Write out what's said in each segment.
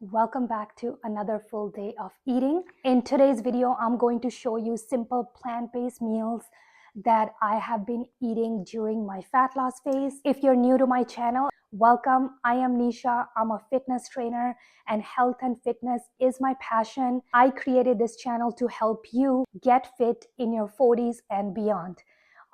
Welcome back to another full day of eating. In today's video, I'm going to show you simple plant-based meals that I have been eating during my fat loss phase. If you're new to my channel, welcome. I am Nisha. I'm a fitness trainer and health and fitness is my passion. I created this channel to help you get fit in your 40s and beyond.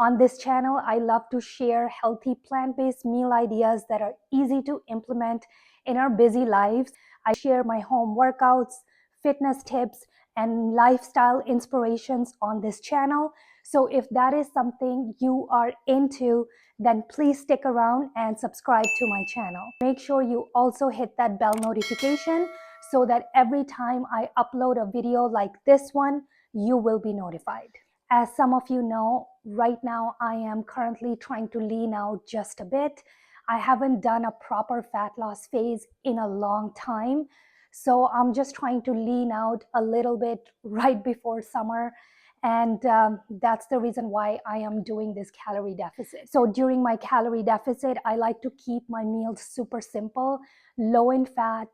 On this channel, I love to share healthy plant-based meal ideas that are easy to implement in our busy lives. I share my home workouts, fitness tips, and lifestyle inspirations on this channel. So if that is something you are into, then please stick around and subscribe to my channel. Make sure you also hit that bell notification so that every time I upload a video like this one, you will be notified. As some of you know, right now I am currently trying to lean out just a bit. I haven't done a proper fat loss phase in a long time. So I'm just trying to lean out a little bit right before summer. And that's the reason why I am doing this calorie deficit. So during my calorie deficit, I like to keep my meals super simple, low in fat,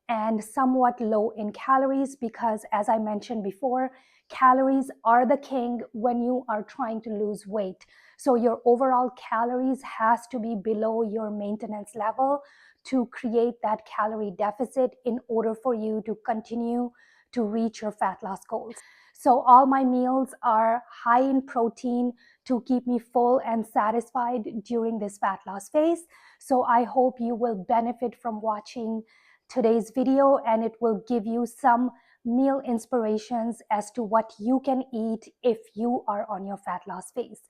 and somewhat low in calories because, as I mentioned before, calories are the king when you are trying to lose weight. So your overall calories has to be below your maintenance level to create that calorie deficit in order for you to continue to reach your fat loss goals. So all my meals are high in protein to keep me full and satisfied during this fat loss phase. So I hope you will benefit from watching today's video and it will give you some meal inspirations as to what you can eat if you are on your fat loss phase.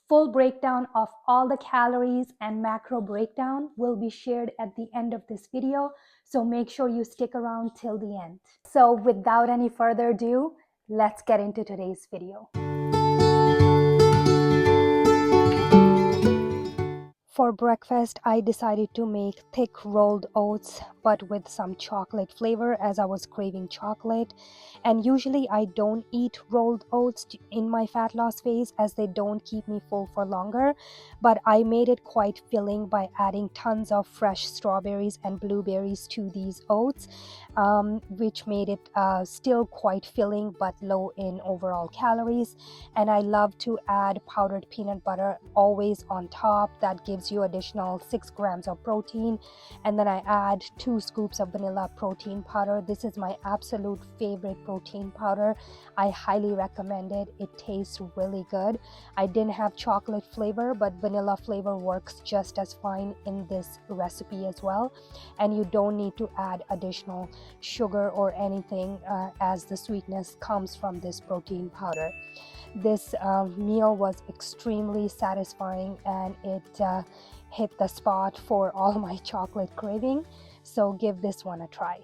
Full breakdown of all the calories and macro breakdown will be shared at the end of this video, so make sure you stick around till the end. So without any further ado, let's get into today's video. For breakfast, I decided to make thick rolled oats, but with some chocolate flavor as I was craving chocolate. And usually I don't eat rolled oats in my fat loss phase as they don't keep me full for longer. But I made it quite filling by adding tons of fresh strawberries and blueberries to these oats, which made it still quite filling but low in overall calories. And I love to add powdered peanut butter always on top. That gives you additional 6 grams of protein. And then I add 2 scoops of vanilla protein powder. This is my absolute favorite protein powder. I highly recommend it. It tastes really good. I didn't have chocolate flavor, but vanilla flavor works just as fine in this recipe as well. And you don't need to add additional sugar or anything as the sweetness comes from this protein powder. This meal was extremely satisfying and it hit the spot for all my chocolate craving. So give this one a try.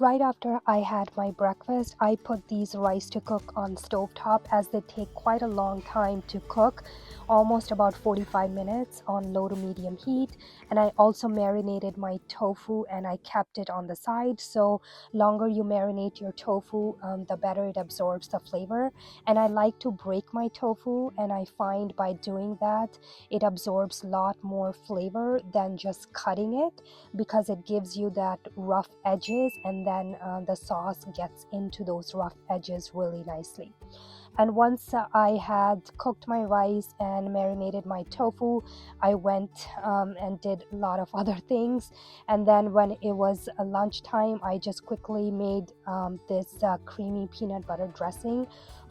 Right after I had my breakfast, I put these rice to cook on stovetop as they take quite a long time to cook, almost about 45 minutes on low to medium heat. And I also marinated my tofu and I kept it on the side. So longer you marinate your tofu, the better it absorbs the flavor. And I like to break my tofu, and I find by doing that, it absorbs a lot more flavor than just cutting it because it gives you that rough edges, and then the sauce gets into those rough edges really nicely. And once I had cooked my rice and marinated my tofu, I went and did a lot of other things. And then when it was lunchtime, I just quickly made this creamy peanut butter dressing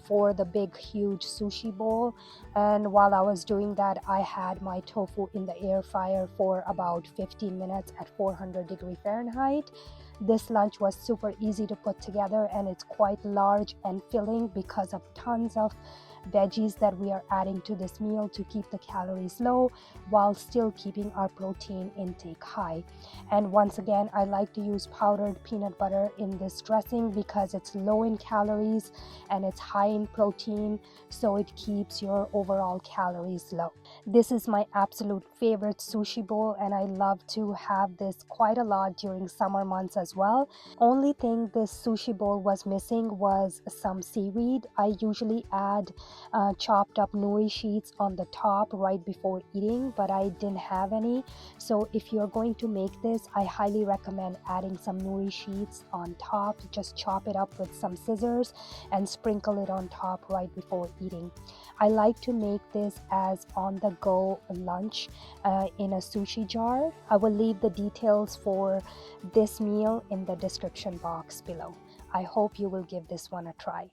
for the big huge sushi bowl. And while I was doing that, I had my tofu in the air fryer for about 15 minutes at 400°F. This lunch was super easy to put together, and it's quite large and filling because of tons of veggies that we are adding to this meal to keep the calories low while still keeping our protein intake high. And once again, I like to use powdered peanut butter in this dressing because it's low in calories and it's high in protein, so it keeps your overall calories low. This is my absolute favorite sushi bowl, and I love to have this quite a lot during summer months as well. Only thing this sushi bowl was missing was some seaweed. I usually add chopped up nori sheets on the top right before eating, but I didn't have any. So if you're going to make this, I highly recommend adding some nori sheets on top. Just chop it up with some scissors and sprinkle it on top right before eating. I like to make this as on-the-go lunch in a sushi jar. I will leave the details for this meal in the description box below. I hope you will give this one a try.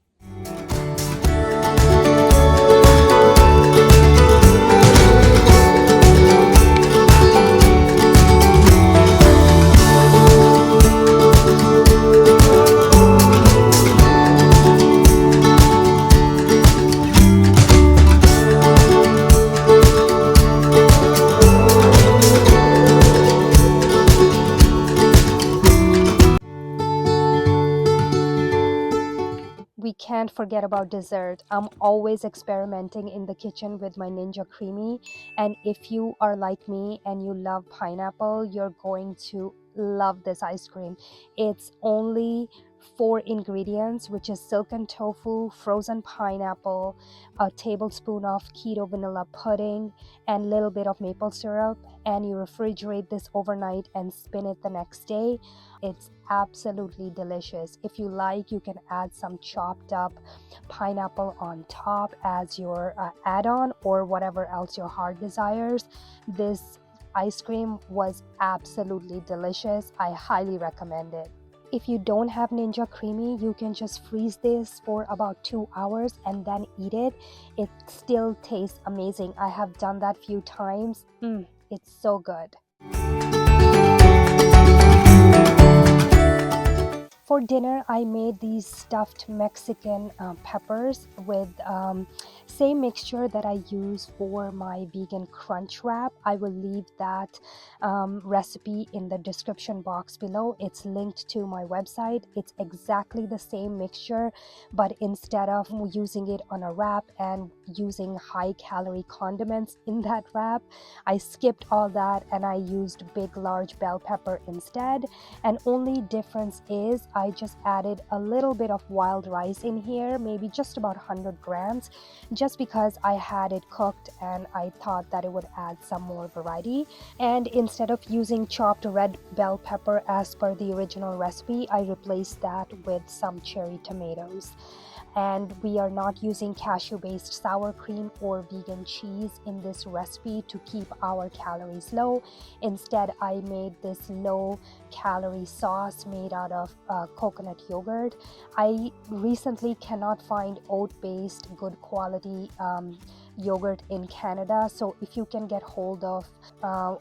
We can't forget about dessert. I'm always experimenting in the kitchen with my Ninja Creamy, and if you are like me and you love pineapple, you're going to love this ice cream. It's only 4 ingredients, which is silken tofu, frozen pineapple, a tablespoon of keto vanilla pudding, and a little bit of maple syrup, and you refrigerate this overnight and spin it the next day. It's absolutely delicious. If you like, you can add some chopped up pineapple on top as your add-on, or whatever else your heart desires. This ice cream was absolutely delicious. I highly recommend it. If you don't have Ninja Creamy, you can just freeze this for about 2 hours and then eat it. It still tastes amazing. I have done that few times. It's so good. For dinner, I made these stuffed Mexican peppers with same mixture that I use for my vegan crunch wrap. I will leave that recipe in the description box below. It's linked to my website. It's exactly the same mixture, but instead of using it on a wrap and using high-calorie condiments in that wrap, I skipped all that and I used big, large bell pepper instead. And only difference is I just added a little bit of wild rice in here, maybe just about 100 grams, just because I had it cooked and I thought that it would add some more variety. And instead of using chopped red bell pepper as per the original recipe, I replaced that with some cherry tomatoes. And we are not using cashew-based sour cream or vegan cheese in this recipe to keep our calories low. Instead, I made this low-calorie sauce made out of coconut yogurt. I recently cannot find oat-based good quality yogurt in Canada, so if you can get hold of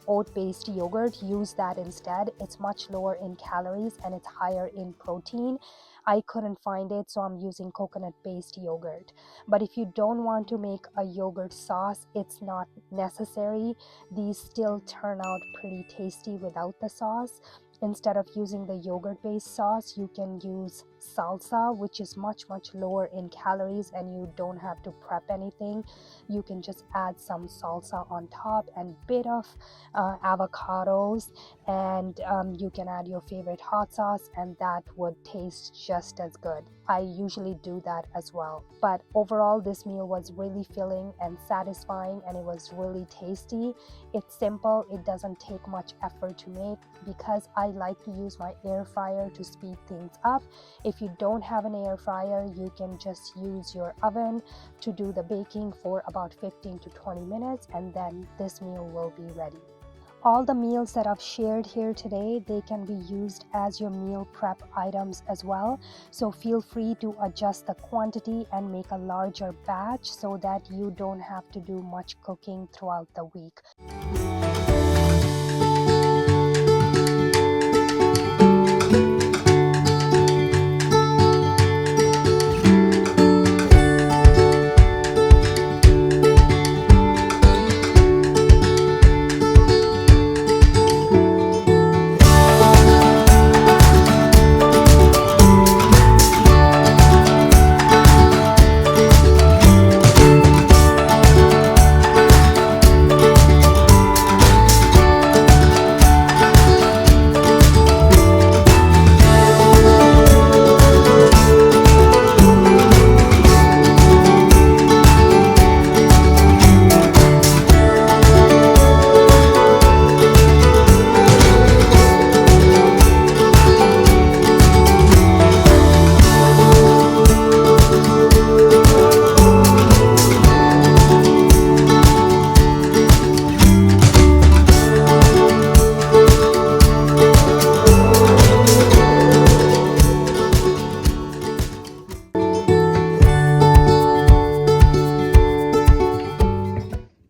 oat-based yogurt, use that instead. It's much lower in calories and it's higher in protein. I couldn't find it, so I'm using coconut-based yogurt. But if you don't want to make a yogurt sauce, it's not necessary. These still turn out pretty tasty without the sauce. Instead of using the yogurt-based sauce, you can use salsa, which is much lower in calories, and you don't have to prep anything. You can just add some salsa on top and bit of avocados, and you can add your favorite hot sauce, and that would taste just as good. I usually do that as well. But overall, this meal was really filling and satisfying, and it was really tasty. It's simple, it doesn't take much effort to make because I like to use my air fryer to speed things up. If you don't have an air fryer, you can just use your oven to do the baking for about 15 to 20 minutes, and then this meal will be ready. All the meals that I've shared here today, they can be used as your meal prep items as well. So feel free to adjust the quantity and make a larger batch so that you don't have to do much cooking throughout the week.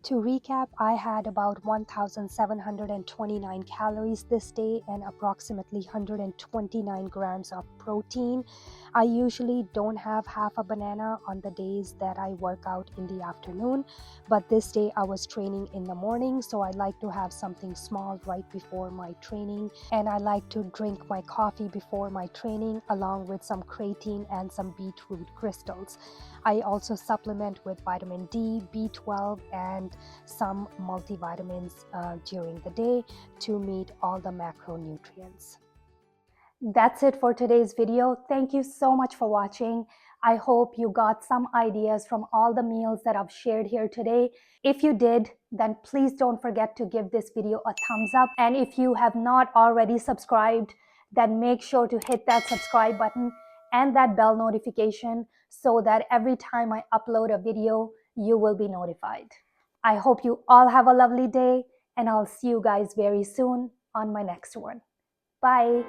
To recap, I had about 1,729 calories this day and approximately 129 grams of protein. I usually don't have half a banana on the days that I work out in the afternoon, but this day I was training in the morning, so I like to have something small right before my training, and I like to drink my coffee before my training along with some creatine and some beetroot crystals. I also supplement with vitamin D, B12, and some multivitamins during the day to meet all the macronutrients. That's it for today's video. Thank you so much for watching. I hope you got some ideas from all the meals that I've shared here today. If you did, then please don't forget to give this video a thumbs up. And if you have not already subscribed, then make sure to hit that subscribe button and that bell notification so that every time I upload a video, you will be notified. I hope you all have a lovely day, and I'll see you guys very soon on my next one. Bye.